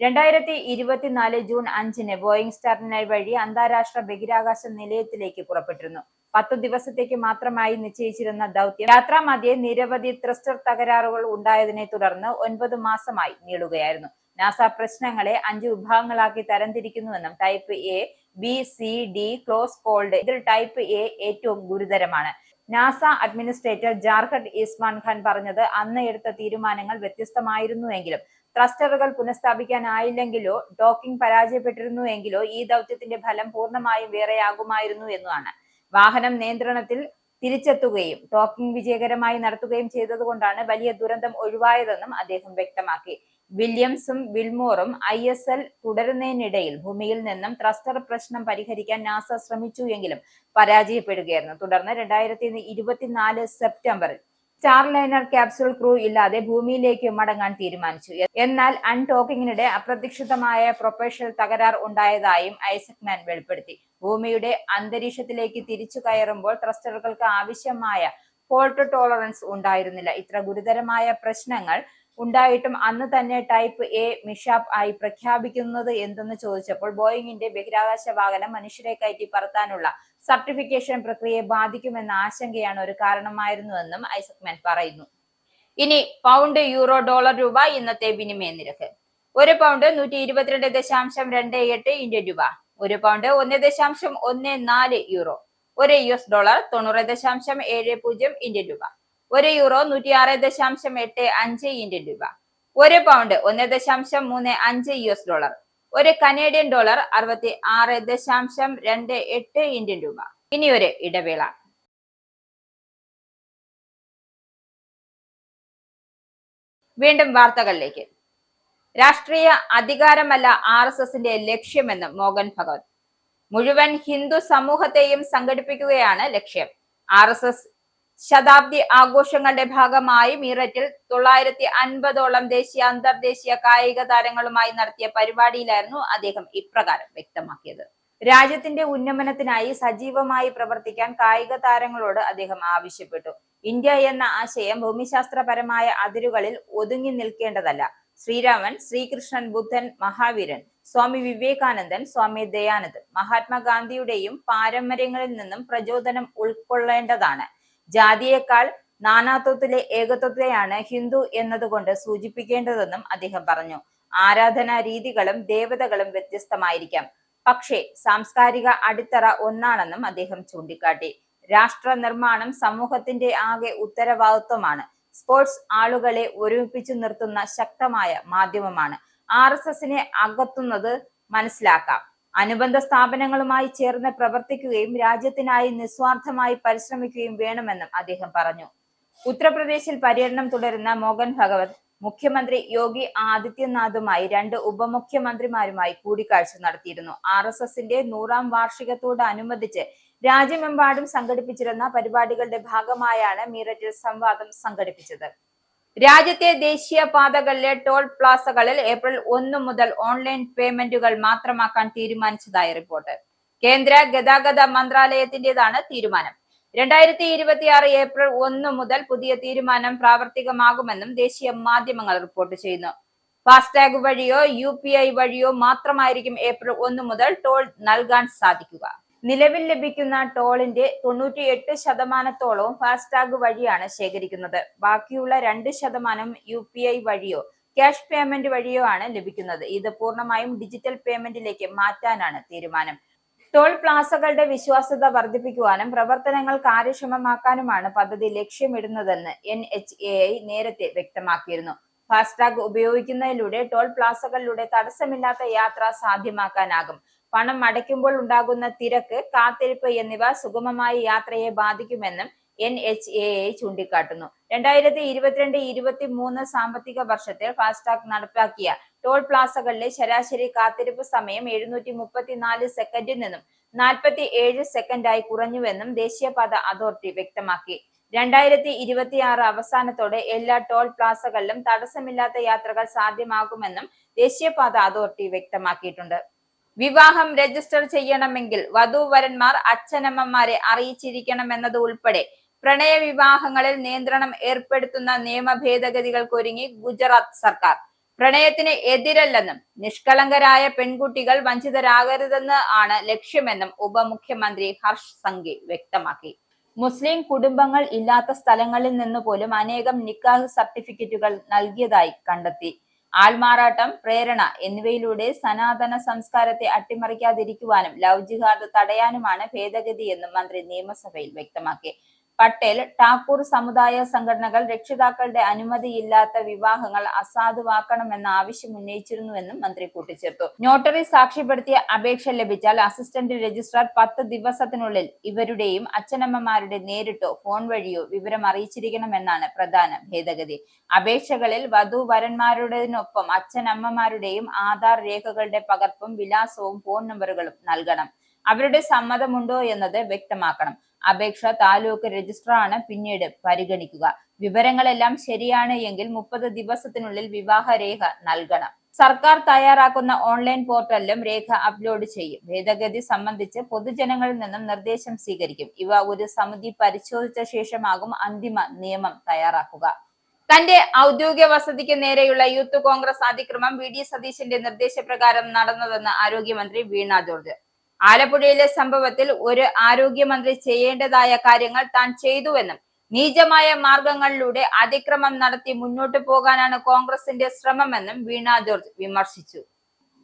2024 ജൂൺ 5 ബോയിംഗ് സ്റ്റാർലൈനർ വഴി അന്താരാഷ്ട്ര ബഹിരാകാശ നിലയത്തിലേക്ക് പുറപ്പെട്ടിരുന്നു. 10 ദിവസത്തേക്ക് മാത്രമായി നിശ്ചയിച്ചിരുന്ന ദൗത്യം യാത്രാമധ്യേ നിരവധി ത്രസ്റ്റർ തകരാറുകൾ ഉണ്ടായതിനെ തുടർന്ന് 9 മാസമായി നീളുകയായിരുന്നു. നാസ പ്രശ്നങ്ങളെ 5 വിഭാഗങ്ങളാക്കി തരംതിരിക്കുന്നുവെന്നും type A, B, C, D close call. ഇതിൽ ടൈപ്പ് എ ഏറ്റവും ഗുരുതരമാണ്. NASA administrator Jared Isaacman പറഞ്ഞത് അന്ന് എടുത്ത തീരുമാനങ്ങൾ വ്യത്യസ്തമായിരുന്നുവെങ്കിലും ത്രസ്റ്ററുകൾ പുനഃസ്ഥാപിക്കാനായില്ലെങ്കിലോ ഡോക്കിംഗ് പരാജയപ്പെട്ടിരുന്നുവെങ്കിലോ ഈ ദൗത്യത്തിന്റെ ഫലം പൂർണ്ണമായും വേറെയാകുമായിരുന്നു എന്നാണ്. വാഹനം നിയന്ത്രണത്തിൽ തിരിച്ചെത്തുകയും ഡോക്കിംഗ് വിജയകരമായി നടത്തുകയും ചെയ്തതുകൊണ്ടാണ് വലിയ ദുരന്തം ഒഴിവായതെന്നും അദ്ദേഹം വ്യക്തമാക്കി. വില്യംസും വിൽമോറും ISL തുടരുന്നതിനിടയിൽ ഭൂമിയിൽ നിന്നും ത്രസ്റ്റർ പ്രശ്നം പരിഹരിക്കാൻ നാസ ശ്രമിച്ചു എങ്കിലും പരാജയപ്പെടുകയായിരുന്നു. തുടർന്ന് 2024 സെപ്റ്റംബറിൽ സ്റ്റാർലൈനർ ക്യാപ്സ്യൂൾ ക്രൂ ഇല്ലാതെ ഭൂമിയിലേക്ക് മടങ്ങാൻ തീരുമാനിച്ചു. എന്നാൽ അൺടോക്കിങ്ങിനിടെ അപ്രതീക്ഷിതമായ പ്രൊപ്പൽഷൻ തകരാർ ഉണ്ടായതായും ഐസക്മാൻ വെളിപ്പെടുത്തി. ഭൂമിയുടെ അന്തരീക്ഷത്തിലേക്ക് തിരിച്ചു കയറുമ്പോൾ ത്രസ്റ്ററുകൾക്ക് ആവശ്യമായ ഫോൾട്ട് ടോളറൻസ് ഉണ്ടായിരുന്നില്ല. ഇത്ര ഗുരുതരമായ പ്രശ്നങ്ങൾ ഉണ്ടായിട്ടും അന്ന് തന്നെ ടൈപ്പ് എ മിഷാപ്പ് ആയി പ്രഖ്യാപിക്കുന്നത് എന്തെന്ന് ചോദിച്ചപ്പോൾ ബോയിങ്ങിന്റെ ബഹിരാകാശ വാഹനം മനുഷ്യരെ കയറ്റി പറത്താനുള്ള സർട്ടിഫിക്കേഷൻ പ്രക്രിയയെ ബാധിക്കുമെന്ന ആശങ്കയാണ് ഒരു കാരണമായിരുന്നുവെന്നും ഐസക്മാൻ പറയുന്നു. ഇനി പൗണ്ട്, യൂറോ, ഡോളർ, രൂപ ഇന്നത്തെ വിനിമയ നിരക്ക്. ഒരു പൗണ്ട് 122.28 ഇന്ത്യൻ രൂപ, ഒരു പൗണ്ട് 1.14 യൂറോ, ഒരു US ഡോളർ 90.70 ഇന്ത്യൻ രൂപ, ഒരു യൂറോ 106.85 ഇന്ത്യൻ രൂപ, ഒരു പൗണ്ട് 1.35 US ഡോളർ, ഒരു കനേഡിയൻ ഡോളർ 66.28 ഇന്ത്യൻ രൂപ. ഇനി ഒരു ഇടവേള. വീണ്ടും വാർത്തകളിലേക്ക്. രാഷ്ട്രീയ അധികാരമല്ല RSSന്റെ ലക്ഷ്യമെന്ന് മോഹൻ ഭഗവത്. മുഴുവൻ ഹിന്ദു സമൂഹത്തെയും സംഘടിപ്പിക്കുകയാണ് ലക്ഷ്യം. RSS ശതാബ്ദി ആഘോഷങ്ങളുടെ ഭാഗമായി മീററ്റിൽ 950ഓളം ദേശീയ അന്തർദേശീയ കായിക താരങ്ങളുമായി നടത്തിയ പരിപാടിയിലായിരുന്നു അദ്ദേഹം ഇപ്രകാരം വ്യക്തമാക്കിയത്. രാജ്യത്തിന്റെ ഉന്നമനത്തിനായി സജീവമായി പ്രവർത്തിക്കാൻ കായിക താരങ്ങളോട് അദ്ദേഹം ആവശ്യപ്പെട്ടു. ഇന്ത്യ എന്ന ആശയം ഭൂമിശാസ്ത്രപരമായ അതിരുകളിൽ ഒതുങ്ങി നിൽക്കേണ്ടതല്ല. ശ്രീരാമൻ, ശ്രീകൃഷ്ണൻ, ബുദ്ധൻ, മഹാവീരൻ, സ്വാമി വിവേകാനന്ദൻ, സ്വാമി ദയാനന്ദ്, മഹാത്മാഗാന്ധിയുടെയും പാരമ്പര്യങ്ങളിൽ നിന്നും പ്രചോദനം ഉൾക്കൊള്ളേണ്ടതാണ്. ജാതിയേക്കാൾ നാനാത്വത്തിലെ ഏകത്വത്തെയാണ് ഹിന്ദു എന്നതുകൊണ്ട് സൂചിപ്പിക്കേണ്ടതെന്നും അദ്ദേഹം പറഞ്ഞു. ആരാധനാ രീതികളും ദേവതകളും വ്യത്യസ്തമായിരിക്കാം, പക്ഷേ സാംസ്കാരിക അടിത്തറ ഒന്നാണെന്നും അദ്ദേഹം ചൂണ്ടിക്കാട്ടി. രാഷ്ട്ര നിർമ്മാണം സമൂഹത്തിന്റെ ആകെ ഉത്തരവാദിത്വമാണ്. സ്പോർട്സ് ആളുകളെ ഒരുമിപ്പിച്ചു നിർത്തുന്ന ശക്തമായ മാധ്യമമാണ്. RSSനെ അകത്തുന്നത് മനസ്സിലാക്കാം. അനുബന്ധ സ്ഥാപനങ്ങളുമായി ചേർന്ന് പ്രവർത്തിക്കുകയും രാജ്യത്തിനായി നിസ്വാർത്ഥമായി പരിശ്രമിക്കുകയും വേണമെന്നും അദ്ദേഹം പറഞ്ഞു. ഉത്തർപ്രദേശിൽ പര്യടനം തുടരുന്ന മോഹൻ ഭഗവത് മുഖ്യമന്ത്രി യോഗി ആദിത്യനാഥുമായി 2 ഉപമുഖ്യമന്ത്രിമാരുമായി കൂടിക്കാഴ്ച നടത്തിയിരുന്നു. RSSന്റെ 100ാം വാർഷികത്തോടനുബന്ധിച്ച് രാജ്യമെമ്പാടും സംഘടിപ്പിച്ചിരുന്ന പരിപാടികളുടെ ഭാഗമായാണ് മീററ്റിൽ സംവാദം സംഘടിപ്പിച്ചത്. രാജ്യത്തെ ദേശീയ പാതകളിലെ ടോൾ പ്ലാസകളിൽ ഏപ്രിൽ 1 മുതൽ ഓൺലൈൻ പേയ്മെന്റുകൾ മാത്രമാക്കാൻ തീരുമാനിച്ചതായി റിപ്പോർട്ട്. കേന്ദ്ര ഗതാഗത മന്ത്രാലയത്തിന്റേതാണ് തീരുമാനം. 2026 ഏപ്രിൽ 1 മുതൽ പുതിയ തീരുമാനം പ്രാവർത്തികമാകുമെന്നും ദേശീയ മാധ്യമങ്ങൾ റിപ്പോർട്ട് ചെയ്യുന്നു. ഫാസ്ടാഗ് വഴിയോ UPI വഴിയോ മാത്രമായിരിക്കും ഏപ്രിൽ 1 മുതൽ ടോൾ നൽകാൻ സാധിക്കുക. നിലവിൽ ലഭിക്കുന്ന ടോളിന്റെ 98% ഫാസ്ടാഗ് വഴിയാണ് ശേഖരിക്കുന്നത്. ബാക്കിയുള്ള 2% UPI വഴിയോ ക്യാഷ് പേയ്മെന്റ് വഴിയോ ആണ് ലഭിക്കുന്നത്. ഇത് പൂർണ്ണമായും ഡിജിറ്റൽ പേയ്മെന്റിലേക്ക് മാറ്റാനാണ് തീരുമാനം. ടോൾ പ്ലാസകളുടെ വിശ്വാസ്യത വർദ്ധിപ്പിക്കുവാനും പ്രവർത്തനങ്ങൾ കാര്യക്ഷമമാക്കാനുമാണ് പദ്ധതി ലക്ഷ്യമിടുന്നതെന്ന് NHAI നേരത്തെ വ്യക്തമാക്കിയിരുന്നു. ഫാസ്ടാഗ് ഉപയോഗിക്കുന്നതിലൂടെ ടോൾ പ്ലാസകളിലൂടെ തടസ്സമില്ലാത്ത യാത്ര സാധ്യമാക്കാനാകും. പണം അടയ്ക്കുമ്പോൾ ഉണ്ടാകുന്ന തിരക്ക്, കാത്തിരിപ്പ് എന്നിവ സുഗമമായ യാത്രയെ ബാധിക്കുമെന്നും NHAI ചൂണ്ടിക്കാട്ടുന്നു. 2022-23 സാമ്പത്തിക വർഷത്തിൽ ഫാസ്ടാഗ് നടപ്പാക്കിയ ടോൾ പ്ലാസകളിലെ ശരാശരി കാത്തിരിപ്പ് സമയം 734 സെക്കൻഡിൽ നിന്നും 47 സെക്കൻഡായി കുറഞ്ഞുവെന്നും ദേശീയപാത അതോറിറ്റി വ്യക്തമാക്കി. 2026 അവസാനത്തോടെ എല്ലാ ടോൾ പ്ലാസകളിലും തടസ്സമില്ലാത്ത യാത്രകൾ സാധ്യമാകുമെന്നും ദേശീയപാത അതോറിറ്റി വ്യക്തമാക്കിയിട്ടുണ്ട്. വിവാഹം രജിസ്റ്റർ ചെയ്യണമെങ്കിൽ വധൂവരന്മാർ അച്ഛനമ്മമാരെ അറിയിച്ചിരിക്കണമെന്നത് ഉൾപ്പെടെ പ്രണയ വിവാഹങ്ങളിൽ നിയന്ത്രണം ഏർപ്പെടുത്തുന്ന നിയമ ഭേദഗതികൾക്കൊരുങ്ങി ഗുജറാത്ത് സർക്കാർ. പ്രണയത്തിന് എതിരല്ലെന്നും നിഷ്കളങ്കരായ പെൺകുട്ടികൾ വഞ്ചിതരാകരുതെന്ന് ആണ് ലക്ഷ്യമെന്നും ഉപമുഖ്യമന്ത്രി ഹർഷ് സംഘി വ്യക്തമാക്കി. മുസ്ലിം കുടുംബങ്ങൾ ഇല്ലാത്ത സ്ഥലങ്ങളിൽ നിന്ന് പോലും അനേകം നിക്കാഹ് സർട്ടിഫിക്കറ്റുകൾ നൽകിയതായി കണ്ടെത്തി. ആൾമാറാട്ടം, പ്രേരണ എന്നിവയിലൂടെ സനാതന സംസ്കാരത്തെ അട്ടിമറിക്കാതിരിക്കുവാനും ലവ് ജിഹാദ് തടയാനുമാണ് ഭേദഗതിയെന്നും മന്ത്രി നിയമസഭയിൽ വ്യക്തമാക്കി. പട്ടേൽ, ഠാക്കൂർ സമുദായ സംഘടനകൾ രക്ഷിതാക്കളുടെ അനുമതിയില്ലാത്ത വിവാഹങ്ങൾ അസാധുവാക്കണമെന്ന ആവശ്യം ഉന്നയിച്ചിരുന്നുവെന്നും മന്ത്രി കൂട്ടിച്ചേർത്തു. നോട്ടറി സാക്ഷ്യപ്പെടുത്തിയ അപേക്ഷ ലഭിച്ചാൽ അസിസ്റ്റന്റ് രജിസ്ട്രാർ 10 ദിവസത്തിനുള്ളിൽ ഇവരുടെയും അച്ഛനമ്മമാരുടെ നേരിട്ടോ ഫോൺ വഴിയോ വിവരം അറിയിച്ചിരിക്കണമെന്നാണ് പ്രധാന ഭേദഗതി. അപേക്ഷകളിൽ വധൂവരന്മാരുടേതിനൊപ്പം അച്ഛനമ്മമാരുടെയും ആധാർ രേഖകളുടെ പകർപ്പും വിലാസവും ഫോൺ നമ്പറുകളും നൽകണം. അവരുടെ സമ്മതമുണ്ടോ എന്നത് വ്യക്തമാക്കണം. അപേക്ഷ താലൂക്ക് രജിസ്ട്രാറാണ് പിന്നീട് പരിഗണിക്കുക. വിവരങ്ങളെല്ലാം ശരിയാണ് എങ്കിൽ 30 ദിവസത്തിനുള്ളിൽ വിവാഹ രേഖ നൽകണം. സർക്കാർ തയ്യാറാക്കുന്ന ഓൺലൈൻ പോർട്ടലിലും രേഖ അപ്ലോഡ് ചെയ്യും. ഭേദഗതി സംബന്ധിച്ച് പൊതുജനങ്ങളിൽ നിന്നും നിർദ്ദേശം സ്വീകരിക്കും. ഇവ ഒരു സമിതി പരിശോധിച്ച ശേഷമാകും അന്തിമ നിയമം തയ്യാറാക്കുക. തന്റെ ഔദ്യോഗിക വസതിക്ക് നേരെയുള്ള യൂത്ത് കോൺഗ്രസ് അതിക്രമം VD സതീശന്റെ നിർദ്ദേശപ്രകാരം നടന്നതെന്ന് ആരോഗ്യമന്ത്രി വീണ ജോർജ്. ആലപ്പുഴയിലെ സംഭവത്തിൽ ഒരു ആരോഗ്യമന്ത്രി ചെയ്യേണ്ടതായ കാര്യങ്ങൾ താൻ ചെയ്തുവെന്നും നീചമായ മാർഗങ്ങളിലൂടെ അതിക്രമം നടത്തി മുന്നോട്ടു പോകാനാണ് കോൺഗ്രസിന്റെ ശ്രമമെന്നും വീണ ജോർജ് വിമർശിച്ചു.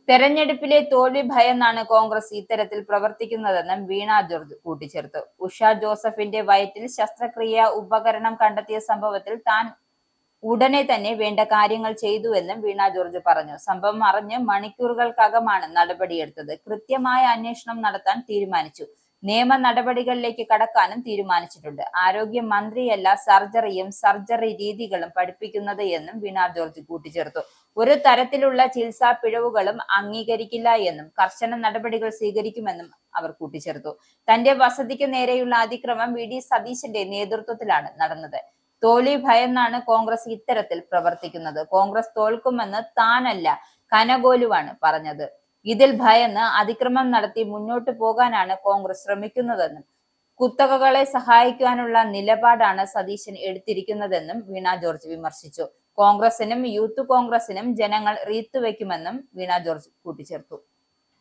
തെരഞ്ഞെടുപ്പിലെ തോൽവി ഭയന്നാണ് കോൺഗ്രസ് ഇത്തരത്തിൽ പ്രവർത്തിക്കുന്നതെന്നും വീണ ജോർജ് കൂട്ടിച്ചേർത്തു. ഉഷ ജോസഫിന്റെ വയറ്റിൽ ശസ്ത്രക്രിയ ഉപകരണം കണ്ടെത്തിയ സംഭവത്തിൽ താൻ ഉടനെ തന്നെ വേണ്ട കാര്യങ്ങൾ ചെയ്തുവെന്നും വീണ ജോർജ് പറഞ്ഞു. സംഭവം അറിഞ്ഞ് മണിക്കൂറുകൾക്കകമാണ് നടപടിയെടുത്തത്. കൃത്യമായ അന്വേഷണം നടത്താൻ തീരുമാനിച്ചു. നിയമ നടപടികളിലേക്ക് കടക്കാനും തീരുമാനിച്ചിട്ടുണ്ട്. ആരോഗ്യ മന്ത്രിയല്ല സർജറിയും സർജറി രീതികളും പഠിപ്പിക്കുന്നത് എന്നും വീണ ജോർജ് കൂട്ടിച്ചേർത്തു. ഒരു തരത്തിലുള്ള ചികിത്സാ പിഴവുകളും അംഗീകരിക്കില്ല എന്നും കർശന നടപടികൾ സ്വീകരിക്കുമെന്നും അവർ കൂട്ടിച്ചേർത്തു. തന്റെ വസതിക്ക് നേരെയുള്ള അതിക്രമം വി.ഡി. സതീശന്റെ നേതൃത്വത്തിലാണ് നടന്നത്. തോൽവി ഭയന്നാണ് കോൺഗ്രസ് ഇത്തരത്തിൽ പ്രവർത്തിക്കുന്നത്. കോൺഗ്രസ് തോൽക്കുമെന്ന് താനല്ല കനഗോലുവാണ് പറഞ്ഞത്. ഇതിൽ ഭയന്ന് അതിക്രമം നടത്തി മുന്നോട്ടു പോകാനാണ് കോൺഗ്രസ് ശ്രമിക്കുന്നതെന്നും കുത്തകകളെ സഹായിക്കാനുള്ള നിലപാടാണ് സതീശൻ എടുത്തിരിക്കുന്നതെന്നും വീണ ജോർജ് വിമർശിച്ചു. കോൺഗ്രസിനും യൂത്ത് കോൺഗ്രസിനും ജനങ്ങൾ റീത്തുവെക്കുമെന്നും വീണ ജോർജ് കൂട്ടിച്ചേർത്തു.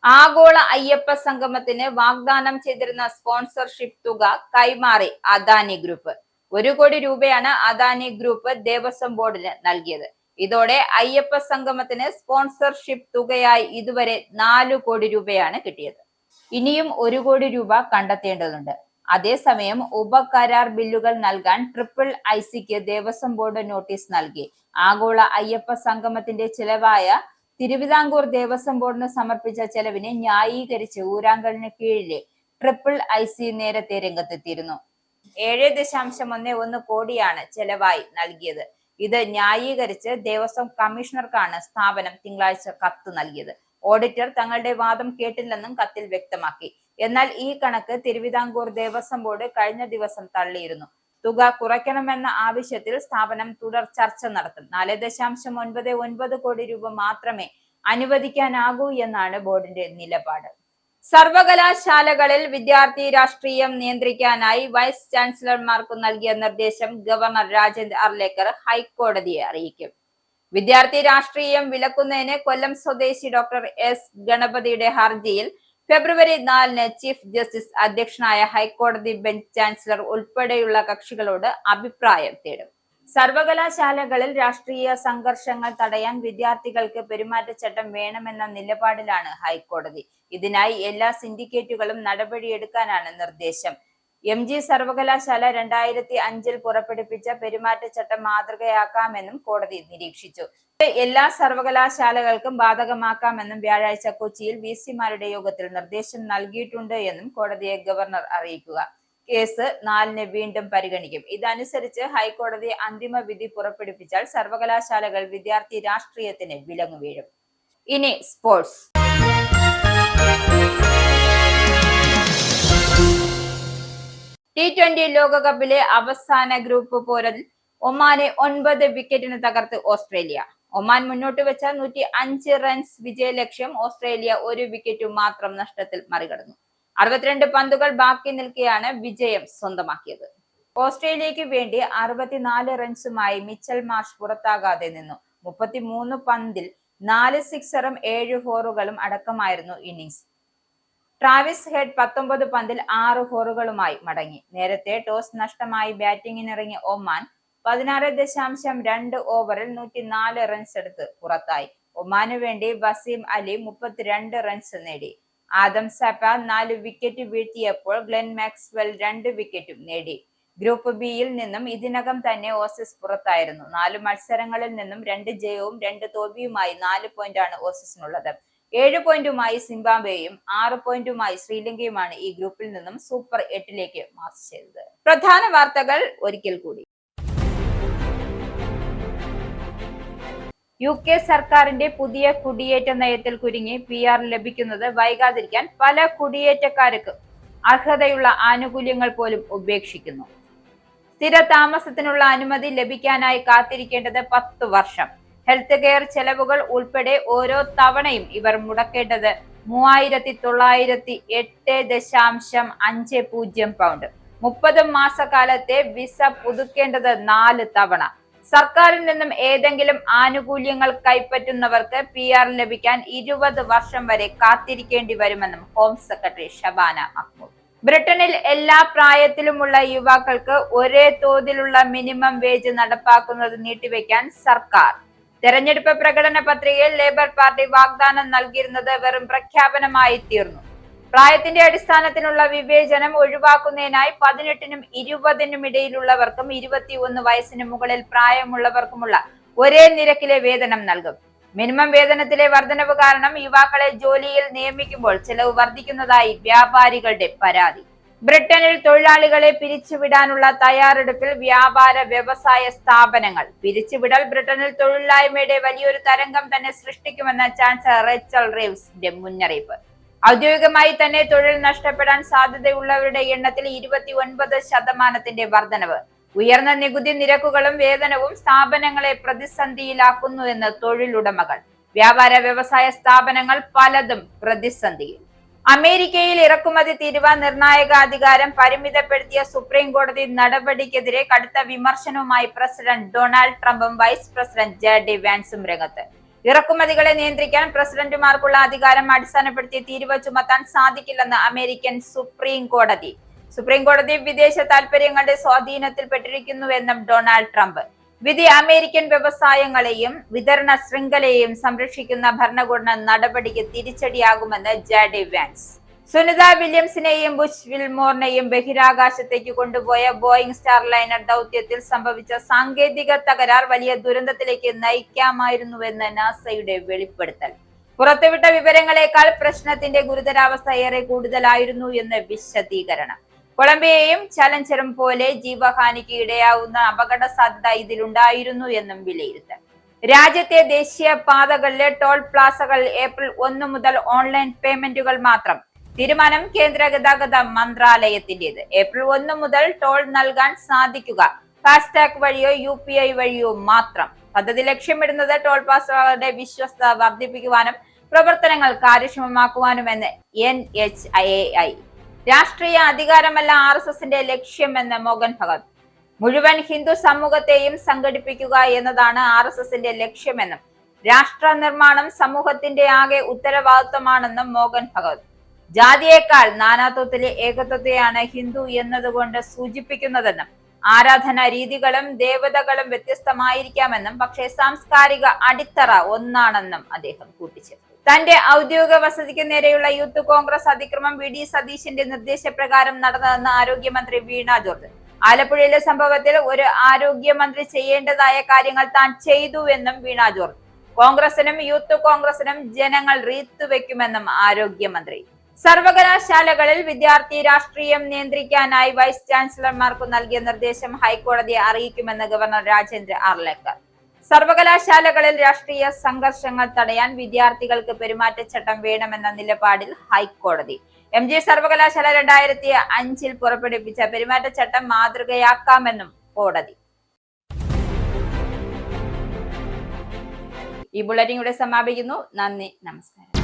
ആഗോള അയ്യപ്പ സംഗമത്തിന് വാഗ്ദാനം ചെയ്തിരുന്ന സ്പോൺസർഷിപ്പ് തുക കൈമാറി അദാനി ഗ്രൂപ്പ്. 1 കോടി രൂപയാണ് അദാനി ഗ്രൂപ്പ് ദേവസ്വം ബോർഡിന് നൽകിയത്. ഇതോടെ അയ്യപ്പ സംഗമത്തിന് സ്പോൺസർഷിപ്പ് തുകയായി ഇതുവരെ 4 കോടി രൂപയാണ് കിട്ടിയത്. ഇനിയും 1 കോടി രൂപ കണ്ടെത്തേണ്ടതുണ്ട്. അതേസമയം ഉപകരാർ ബില്ലുകൾ നൽകാൻ IIICക്ക് ദേവസ്വം ബോർഡ് നോട്ടീസ് നൽകി. ആഗോള അയ്യപ്പ സംഗമത്തിന്റെ ചെലവായ തിരുവിതാംകൂർ ദേവസ്വം ബോർഡിന് സമർപ്പിച്ച ചെലവിനെ ന്യായീകരിച്ച് ഊരാങ്കലിന് കീഴിലെ IIIC നേരത്തെ രംഗത്തെത്തിയിരുന്നു. 7.11 കോടിയാണ് ചെലവായി നൽകിയത്. ഇത് ന്യായീകരിച്ച് ദേവസ്വം കമ്മീഷണർക്കാണ് സ്ഥാപനം തിങ്കളാഴ്ച കത്ത് നൽകിയത്. ഓഡിറ്റർ തങ്ങളുടെ വാദം കേട്ടില്ലെന്നും കത്തിൽ വ്യക്തമാക്കി. എന്നാൽ ഈ കണക്ക് തിരുവിതാംകൂർ ദേവസ്വം ബോർഡ് കഴിഞ്ഞ ദിവസം തള്ളിയിരുന്നു. തുക കുറയ്ക്കണമെന്ന ആവശ്യത്തിൽ സ്ഥാപനം തുടർ ചർച്ച നടത്തും. 4.99 കോടി രൂപ മാത്രമേ അനുവദിക്കാനാകൂ എന്നാണ് ബോർഡിന്റെ നിലപാട്. സർവകലാശാലകളിൽ വിദ്യാർത്ഥി രാഷ്ട്രീയം നിയന്ത്രിക്കാനായി വൈസ് ചാൻസലർമാർക്ക് നൽകിയ നിർദ്ദേശം ഗവർണർ രാജേന്ദ്ര അർലേക്കർ ഹൈക്കോടതിയെ അറിയിക്കും. വിദ്യാർത്ഥി രാഷ്ട്രീയം വിലക്കുന്നതിന് കൊല്ലം സ്വദേശി ഡോക്ടർ എസ് ഗണപതിയുടെ ഹർജിയിൽ ഫെബ്രുവരി 4-ന് ചീഫ് ജസ്റ്റിസ് അധ്യക്ഷനായ ഹൈക്കോടതി ബെഞ്ച് ചാൻസലർ ഉൾപ്പെടെയുള്ള കക്ഷികളോട് അഭിപ്രായം തേടും. സർവകലാശാലകളിൽ രാഷ്ട്രീയ സംഘർഷങ്ങൾ തടയാൻ വിദ്യാർത്ഥികൾക്ക് പെരുമാറ്റച്ചട്ടം വേണമെന്ന നിലപാടിലാണ് ഹൈക്കോടതി. ഇതിനായി എല്ലാ സിൻഡിക്കേറ്റുകളും നടപടിയെടുക്കാനാണ് നിർദ്ദേശം. MG സർവകലാശാല 2005-ൽ പുറപ്പെടുവിച്ച പെരുമാറ്റച്ചട്ടം മാതൃകയാക്കാമെന്നും കോടതി നിരീക്ഷിച്ചു. എല്ലാ സർവകലാശാലകൾക്കും ബാധകമാക്കാമെന്നും വ്യാഴാഴ്ച കൊച്ചിയിൽ VC-മാരുടെ യോഗത്തിൽ നിർദ്ദേശം നൽകിയിട്ടുണ്ട് എന്നും കോടതിയെ ഗവർണർ അറിയിക്കുക. കേസ് 4-ന് വീണ്ടും പരിഗണിക്കും. ഇതനുസരിച്ച് ഹൈക്കോടതി അന്തിമ വിധി പുറപ്പെടുവിച്ചാൽ സർവകലാശാലകൾ വിദ്യാർത്ഥി രാഷ്ട്രീയത്തിന് വിലങ്ങു വീഴും. ഇനി സ്പോർട്സ്. T20 ലോകകപ്പിലെ അവസാന ഗ്രൂപ്പ് പോരിൽ ഒമാനെ 9 വിക്കറ്റിന് തകർത്ത് ഓസ്ട്രേലിയ. ഒമാൻ മുന്നോട്ട് വെച്ച 105 റൺസ് വിജയലക്ഷ്യം ഓസ്ട്രേലിയ 1 വിക്കറ്റ് മാത്രം നഷ്ടത്തിൽ മറികടന്നു. 62 പന്തുകൾ ബാക്കി നിൽക്കെയാണ് വിജയം സ്വന്തമാക്കിയത്. ഓസ്ട്രേലിയക്ക് വേണ്ടി 64 റൺസുമായി മിച്ചൽ മാർഷ് പുറത്താകാതെ നിന്നു. 33 പന്തിൽ 4 സിക്സറും 7 ഫോറുകളും അടക്കമായിരുന്നു ഇന്നിംഗ്സ്. ട്രാവിസ് ഹെഡ് 19 പന്തിൽ 6 ഫോറുകളുമായി മടങ്ങി. നേരത്തെ ടോസ് നഷ്ടമായി ബാറ്റിംഗിനിറങ്ങിയ ഒമാൻ 16.2 ഓവറിൽ 104 റൺസ് എടുത്ത് പുറത്തായി. ഒമാനു വേണ്ടി വസീം അലി 32 റൺസ് നേടി. ആദം സപ്പ 4 വിക്കറ്റ് വീഴ്ത്തിയപ്പോൾ ഗ്ലെൻ മാക്സ്വെൽ 2 വിക്കറ്റും നേടി. ഗ്രൂപ്പ് ബിയിൽ നിന്നും ഇതിനകം തന്നെ ഓസീസ് പുറത്തായിരുന്നു. 4 മത്സരങ്ങളിൽ നിന്നും 2 ജയവും 2 തോൽവിയുമായി 4 പോയിന്റാണ് ഓസീസിനുള്ളത്. 7 പോയിന്റുമായി സിംബാബ്വേയും 6 പോയിന്റുമായി ശ്രീലങ്കയുമാണ് ഈ ഗ്രൂപ്പിൽ നിന്നും സൂപ്പർ 8-ലേക്ക് മാർച്ച് ചെയ്തത്. പ്രധാന വാർത്തകൾ ഒരിക്കൽ കൂടി. UK സർക്കാരിന്റെ പുതിയ കുടിയേറ്റ നയത്തിൽ കുരുങ്ങി PR ലഭിക്കുന്നത് വൈകാതിരിക്കാൻ പല കുടിയേറ്റക്കാർക്കും അർഹതയുള്ള ആനുകൂല്യങ്ങൾ പോലും ഉപേക്ഷിക്കുന്നു. സ്ഥിര താമസത്തിനുള്ള അനുമതി ലഭിക്കാനായി കാത്തിരിക്കേണ്ടത് 10 വർഷം. ഹെൽത്ത് കെയർ ചെലവുകൾ ഉൾപ്പെടെ ഓരോ തവണയും ഇവർ മുടക്കേണ്ടത് 3908.50 പൗണ്ട്. 30 മാസക്കാലത്തെ വിസ പുതുക്കേണ്ടത് 4 തവണ. സർക്കാരിൽ നിന്നും ഏതെങ്കിലും ആനുകൂല്യങ്ങൾ കൈപ്പറ്റുന്നവർക്ക് PR ലഭിക്കാൻ 20 വർഷം വരെ കാത്തിരിക്കേണ്ടി വരുമെന്നും ഹോം സെക്രട്ടറി ഷബാന മഹ്മൂദ്. ബ്രിട്ടനിൽ എല്ലാ പ്രായത്തിലുമുള്ള യുവാക്കൾക്ക് ഒരേ തോതിലുള്ള മിനിമം വേജ് നടപ്പാക്കുന്നത് നീട്ടിവെക്കാൻ സർക്കാർ. തെരഞ്ഞെടുപ്പ് പ്രകടന പത്രികയിൽ ലേബർ പാർട്ടി വാഗ്ദാനം നൽകിയിരുന്നത് വെറും പ്രഖ്യാപനമായി തീർന്നു. പ്രായത്തിന്റെ അടിസ്ഥാനത്തിലുള്ള വിവേചനം ഒഴിവാക്കുന്നതിനായി 18-നും 20-നും ഇടയിലുള്ളവർക്കും 21 വയസ്സിന് മുകളിൽ പ്രായമുള്ളവർക്കുമുള്ള ഒരേ നിരക്കിലെ വേതനം നൽകും. മിനിമം വേതനത്തിലെ വർധനവ് കാരണം യുവാക്കളെ ജോലിയിൽ നിയമിക്കുമ്പോൾ ചെലവ് വർദ്ധിക്കുന്നതായി വ്യാപാരികളുടെ പരാതി. ബ്രിട്ടനിൽ തൊഴിലാളികളെ പിരിച്ചുവിടാനുള്ള തയ്യാറെടുപ്പിൽ വ്യാപാര വ്യവസായ സ്ഥാപനങ്ങൾ. പിരിച്ചുവിടൽ ബ്രിട്ടനിൽ തൊഴിലില്ലായ്മയുടെ വലിയൊരു തരംഗം തന്നെ സൃഷ്ടിക്കുമെന്ന ചാൻസലർ റേച്ചൽ റീവ്സിന്റെ മുന്നറിയിപ്പ്. ഔദ്യോഗികമായി തന്നെ തൊഴിൽ നഷ്ടപ്പെടാൻ സാധ്യതയുള്ളവരുടെ എണ്ണത്തിൽ 29% വർധനവ്. ഉയർന്ന നികുതി നിരക്കുകളും വേതനവും സ്ഥാപനങ്ങളെ പ്രതിസന്ധിയിലാക്കുന്നുവെന്ന് തൊഴിലുടമകൾ. വ്യാപാര വ്യവസായ സ്ഥാപനങ്ങൾ പലതും പ്രതിസന്ധിയിൽ. അമേരിക്കയിൽ ഇറക്കുമതി തീരുവ നിർണായക അധികാരം പരിമിതപ്പെടുത്തിയ സുപ്രീം കോടതി നടപടിക്കെതിരെ കടുത്ത വിമർശനവുമായി പ്രസിഡന്റ് ഡൊണാൾഡ് ട്രംപും വൈസ് പ്രസിഡന്റ് ജെ.ഡി. വാൻസും രംഗത്ത്. ഇറക്കുമതികളെ നിയന്ത്രിക്കാൻ പ്രസിഡന്റുമാർക്കുള്ള അധികാരം അടിസ്ഥാനപ്പെടുത്തി തീരുവ ചുമത്താൻ സാധിക്കില്ലെന്ന് അമേരിക്കൻ സുപ്രീം കോടതി. വിദേശ താൽപര്യങ്ങളുടെ സ്വാധീനത്തിൽപ്പെട്ടിരിക്കുന്നുവെന്നും ഡൊണാൾഡ് ട്രംപ്. വിധി അമേരിക്കൻ വ്യവസായങ്ങളെയും വിതരണ ശൃംഖലയെയും സംരക്ഷിക്കുന്ന ഭരണകൂട നടപടിക്ക് തിരിച്ചടിയാകുമെന്ന് ജെ.ഡി. വാൻസ്. സുനിത വില്യംസിനെയും ബുഷ് വിൽമോറിനെയും ബഹിരാകാശത്തേക്ക് കൊണ്ടുപോയ ബോയിംഗ് സ്റ്റാർലൈനർ ദൗത്യത്തിൽ സംഭവിച്ച സാങ്കേതിക തകരാർ വലിയ ദുരന്തത്തിലേക്ക് നയിക്കാമായിരുന്നുവെന്ന് നാസയുടെ വെളിപ്പെടുത്തൽ. പുറത്തുവിട്ട വിവരങ്ങളെക്കാൾ പ്രശ്നത്തിന്റെ ഗുരുതരാവസ്ഥ ഏറെ കൂടുതലായിരുന്നു എന്ന് വിശദീകരണം. കൊളംബിയയും ചലഞ്ചറും പോലെ ജീവഹാനിക്ക് ഇടയാവുന്ന അപകട സാധ്യത ഇതിലുണ്ടായിരുന്നു എന്നും വിലയിരുത്തൽ. രാജ്യത്തെ ദേശീയ പാതകളിലെ ടോൾ പ്ലാസകൾ ഏപ്രിൽ 1 മുതൽ ഓൺലൈൻ പേയ്മെന്റുകൾ മാത്രം. തീരുമാനം കേന്ദ്ര ഗതാഗത മന്ത്രാലയത്തിന്റേത്. ഏപ്രിൽ 1 മുതൽ ടോൾ നൽകാൻ സാധിക്കുക ഫാസ്ടാഗ് വഴിയോ UPI വഴിയോ മാത്രം. പദ്ധതി ലക്ഷ്യമിടുന്നത് ടോൾ പ്ലാസകളുടെ വിശ്വസ്തത വർദ്ധിപ്പിക്കുവാനും പ്രവർത്തനങ്ങൾ കാര്യക്ഷമമാക്കുവാനുമെന്ന് NHAI. രാഷ്ട്രീയ അധികാരമല്ല RSSന്റെ ലക്ഷ്യമെന്ന് മോഹൻ ഭഗവത്. മുഴുവൻ ഹിന്ദു സമൂഹത്തെയും സംഘടിപ്പിക്കുക എന്നതാണ് RSSന്റെ ലക്ഷ്യമെന്നും രാഷ്ട്ര നിർമ്മാണം സമൂഹത്തിന്റെ ആകെ ഉത്തരവാദിത്വമാണെന്നും മോഹൻ ഭഗവത്. ജാതിയേക്കാൾ നാനാത്വത്തിലെ ഏകത്വത്തെയാണ് ഹിന്ദു എന്നതുകൊണ്ട് സൂചിപ്പിക്കുന്നതെന്നും ആരാധനാ രീതികളും ദേവതകളും വ്യത്യസ്തമായിരിക്കാമെന്നും പക്ഷേ സാംസ്കാരിക അടിത്തറ ഒന്നാണെന്നും അദ്ദേഹം കൂട്ടിച്ചേർത്തു. തന്റെ ഔദ്യോഗിക വസതിക്ക് നേരെയുള്ള യൂത്ത് കോൺഗ്രസ് അതിക്രമം VD സതീശന്റെ നിർദ്ദേശപ്രകാരം നടന്നതെന്ന് ആരോഗ്യമന്ത്രി വീണ ജോർജ്. ആലപ്പുഴയിലെ സംഭവത്തിൽ ഒരു ആരോഗ്യമന്ത്രി ചെയ്യേണ്ടതായ കാര്യങ്ങൾ താൻ ചെയ്തുവെന്നും വീണ ജോർജ്. കോൺഗ്രസിനും യൂത്ത് കോൺഗ്രസിനും ജനങ്ങൾ റീത്തുവെക്കുമെന്നും ആരോഗ്യമന്ത്രി. സർവകലാശാലകളിൽ വിദ്യാർത്ഥി രാഷ്ട്രീയം നിയന്ത്രിക്കാനായി വൈസ് ചാൻസലർമാർക്ക് നൽകിയ നിർദ്ദേശം ഹൈക്കോടതിയെ അറിയിക്കുമെന്ന് ഗവർണർ രാജേന്ദ്ര ആർലേക്കർ. സർവകലാശാലകളിൽ രാഷ്ട്രീയ സംഘർഷങ്ങൾ തടയാൻ വിദ്യാർത്ഥികൾക്ക് പെരുമാറ്റച്ചട്ടം വേണമെന്ന നിലപാടിൽ ഹൈക്കോടതി. MG സർവകലാശാല 2005 പുറപ്പെടുവിച്ച പെരുമാറ്റച്ചട്ടം മാതൃകയാക്കാമെന്നും കോടതി. ഈ ബുള്ളറ്റിൻ ഇവിടെ സമാപിക്കുന്നു. നന്ദി, നമസ്കാരം.